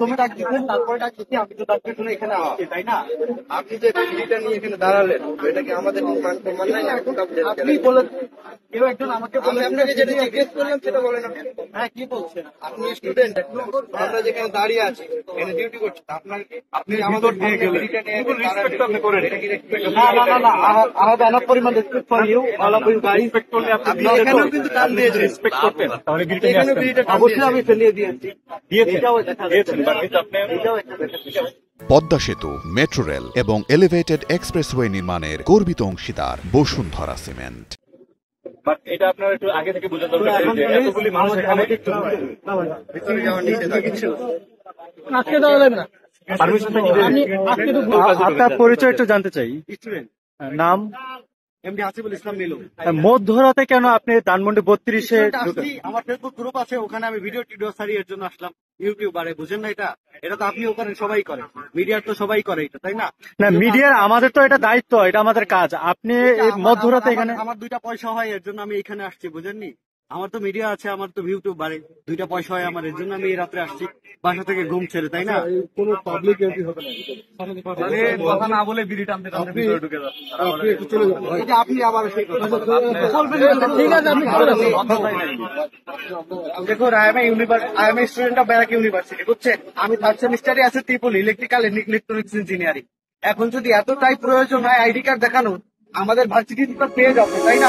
প্রথমে ডাক দিচ্ছেন, তারপরে ডাক দিচ্ছি, আমি তো ডাকতে শুনে এখানে আসছি, তাই না? আপনি যে বিড়িটা নিয়ে এখানে দাঁড়ালেন, এটা কি আমাদের মান সম্মান নাই? আপনি বলেছেন, কেউ একজন আমাকে বলে, আপনাকে যেটা জিজ্ঞেস করলাম সেটা বলেন। হ্যাঁ, কি বলছেন? আপনি স্টুডেন্ট, আমরা যেখানে দাঁড়িয়ে আছি, এখানে ডিউটি করছি, আপনি আমাদের দিয়ে গেলেন, রেসপেক্ট আপনি করেন। না না না না, I have enough পরিমাণ respect for you, all of you guys. Respect করলে আপনি এখানেও কিন্তু টান দিয়েছেন, রেসপেক্ট করতেন, তাহলে বিড়িটা নিয়ে আসতেন। অবশ্যই আমি ফেলিয়ে দিয়েছি, এটাও দিয়েছেন, বাট আপনি এটাও একটা দেখা। পদ্মা সেতু, মেট্রো রেল এবং এলিভেটেড এক্সপ্রেসওয়ে নির্মাণের গর্বিত অংশীদার বসুন্ধরা সিমেন্ট। বাট এটা আপনার একটু আগে থেকে বোঝা দরকার যে এতগুলি মানুষ এখানে আজকে দেওয়া লাগবে না। আপনার পরিচয় একটু জানতে চাই। স্টুডেন্ট, নাম? এমডি হাসিবুল ইসলাম মিলু। মধ্যরাতে কেন আপনি ধানমন্ডি 32-এ? আমার ফেসবুক গ্রুপ আছে, ওখানে আমি ভিডিও ছাড়ি, এর জন্য আসলাম। ইউটিউবারে বুঝেন না এটা? এটা তো আপনিও করেন, সবাই করে, মিডিয়ার তো সবাই করে এটা, তাই না? না, মিডিয়ার আমাদের তো এটা দায়িত্ব, এটা আমাদের কাজ। আপনি মধ্যরাতে এখানে? আমার 2টা পয়সা হয়, এর জন্য আমি এখানে আসছি, বুঝেননি? আমার তো মিডিয়া আছে, আমার তো ইউটিউব বাড়ে, 2টা পয়সা হয় আমার, এর জন্য আমি এই রাত্রে আসছি বাসা থেকে ঘুম ছেড়ে, তাই না? কোনো পাবলিক এন্ট্রি হবে না, কথা না বলে বিড়ি টানতে টানতে ভিতরে ঢুকে যাচ্ছে। আপনি আবার সেই কথা বলবেন। ঠিক আছে, আপনি দেখুন, I am a student of Barak university, বুঝছেন? আমি 3rd সেমিস্টারে আছি ত্রিপুল ইলেকট্রিক্যাল ইলেকট্রনিক্স ইঞ্জিনিয়ারিং। এখন যদি এতটাই প্রয়োজন হয় আইডি কার্ড দেখানো, আমাদের ভার্সিটি তো পেয়ে যাবে, তাই না?